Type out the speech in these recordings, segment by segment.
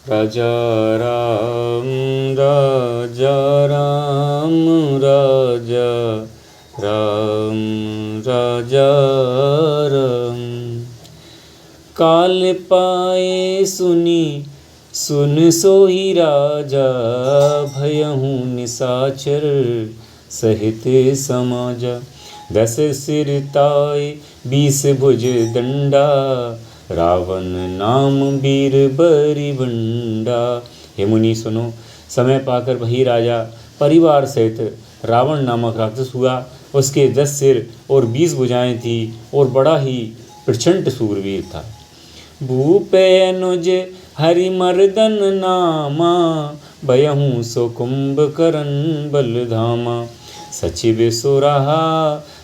राजा राम राजा राम राजा राम राजा राम। काल पाए सुनी सुन सोई राजा, भयहु निसाचर सहित समाजा। 10 सिर ताए 20 भुज दंडा, रावण नाम वीर बरिबंडा। हे मुनि सुनो, समय पाकर वही राजा परिवार सहित रावण नामक राक्षस हुआ। उसके 10 सिर और 20 भुजाएं थी और बड़ा ही प्रचंड सूरवीर था। भूपे अनुज हरिमर्दन नामा, भयहु सो कुंभकर्ण बलधामा। सचिव सुरहा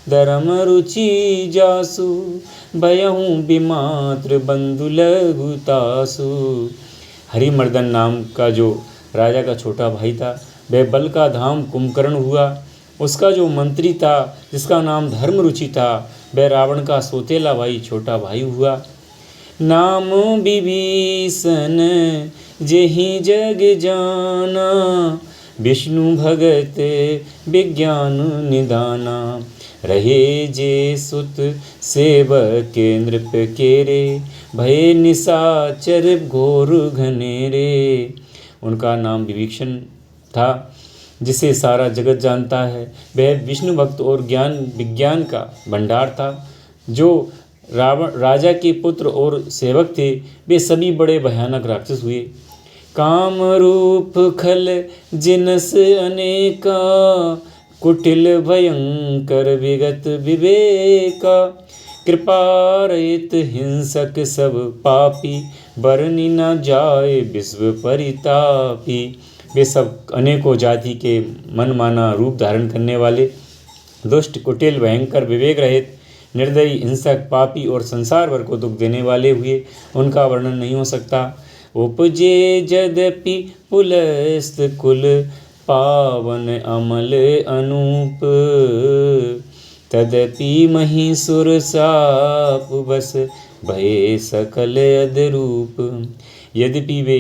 धर्म रुचि जासु, भयहु विमात्र बंधु लघुतासु। हरिमर्दन नाम का जो राजा का छोटा भाई था, वह बल का धाम कुंभकर्ण हुआ। उसका जो मंत्री था, जिसका नाम धर्म रुचि था, वह रावण का सोतेला भाई छोटा भाई हुआ। नाम विभीषण जेहि जग जाना, विष्णु भगत विज्ञान निदाना। रहे जे सुत सेवक नृप केरे, भय निशाचर घोर घनेरे। उनका नाम विभीषण था, जिसे सारा जगत जानता है। वह विष्णु भक्त और ज्ञान विज्ञान का भंडार था। जो रावण राजा के पुत्र और सेवक थे, वे सभी बड़े भयानक राक्षस हुए। काम रूप खल जिनस अनेका, कुटिल भयंकर विगत विवेका। कृपा रहित हिंसक सब पापी, बरनी न जाए विश्व परितापी। वे सब अनेकों जाति के मनमाना रूप धारण करने वाले, दुष्ट, कुटिल, भयंकर, विवेक रहित, निर्दयी, हिंसक, पापी और संसार भर को दुख देने वाले हुए। उनका वर्णन नहीं हो सकता। उपजे यद्यपि पुलस्त कुल, पावन अमल अनूप। तदपि महिषुर साप बस, भये सकल अधरूप। यद्यपि वे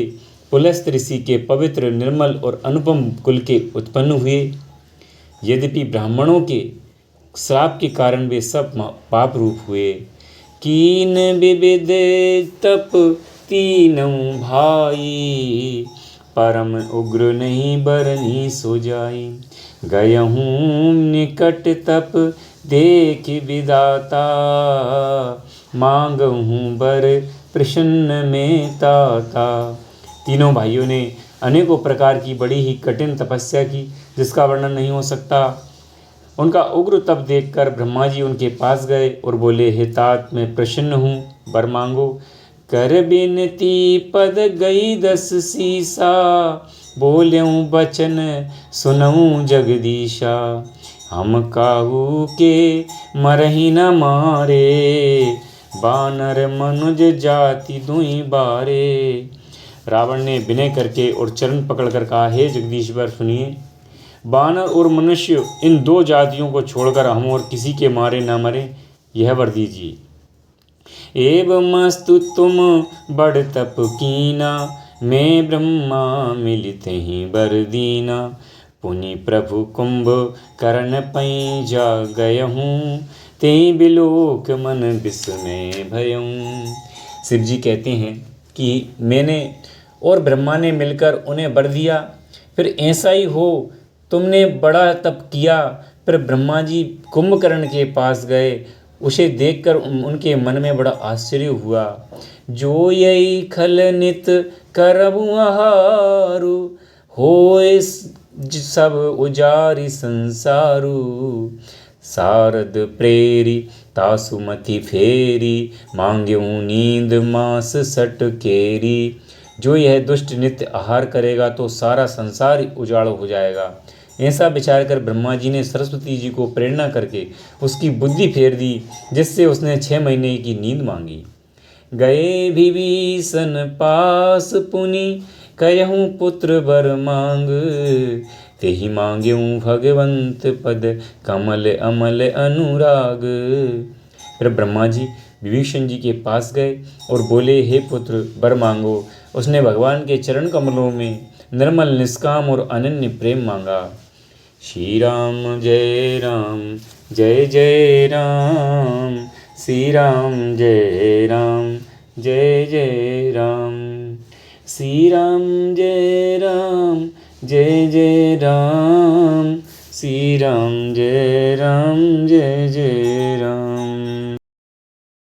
पुलस्त ऋषि के पवित्र, निर्मल और अनुपम कुल के उत्पन्न हुए, यद्यपि ब्राह्मणों के श्राप के कारण वे सब पाप रूप हुए। कीन विविध तप तीनों भाई, परम उग्र नहीं बरनी सो जाई। गयहूँ निकट तप देख विदाता, मांगहूँ बर प्रसन्न में ताता। तीनों भाइयों ने अनेकों प्रकार की बड़ी ही कठिन तपस्या की, जिसका वर्णन नहीं हो सकता। उनका उग्र तप देखकर ब्रह्मा जी उनके पास गए और बोले, हे तात, मैं प्रसन्न हूँ, वर मांगो। कर बिनती पद गई 10 सीसा, बोल्यूं बचन सुनऊं जगदीशा। हम काहू के मरही न मारे, बानर मनुज जाति दुई बारे। रावण ने विनय करके और चरण पकड़कर कहा, हे जगदीश्वर सुनिए, बानर और मनुष्य इन 2 जातियों को छोड़कर हम और किसी के मारे न मरें, यह वर दीजिए। एवमस्तु तुम बड़ तप कीना, मैं ब्रह्मा मिलित ही बर दीना। पुनि प्रभु कुंभ करण पै जा गयहूँ, ते बिलोक मन विस्मय भयऊँ। शिव जी कहते हैं कि मैंने और ब्रह्मा ने मिलकर उन्हें वर दिया। फिर ऐसा ही हो, तुमने बड़ा तप किया। फिर ब्रह्मा जी कुंभकर्ण के पास गए। उसे देखकर उनके मन में बड़ा आश्चर्य हुआ। जो यही खल नित करबु आहारु, होए सब उजारी संसारु। सारद प्रेरी तासुमति फेरी, मांग्यूं नींद मास सट केरी। जो यह दुष्ट नित्य आहार करेगा तो सारा संसार उजाड़ हो जाएगा। ऐसा विचार कर ब्रह्मा जी ने सरस्वती जी को प्रेरणा करके उसकी बुद्धि फेर दी, जिससे उसने 6 महीने की नींद मांगी। गए विभीषण पास पुनि, कहूँ पुत्र वर मांग। तेहि मांग्यूं भगवंत पद, कमल अमल अनुराग। फिर ब्रह्मा जी विभीषण जी के पास गए और बोले, हे पुत्र वर मांगो। उसने भगवान के चरण कमलों में निर्मल निष्काम और अनन्य प्रेम मांगा। श्री राम जय राम जय जय राम, श्री राम जय राम जय जय राम, श्री राम जय राम जय जय राम, श्री राम जय जय राम।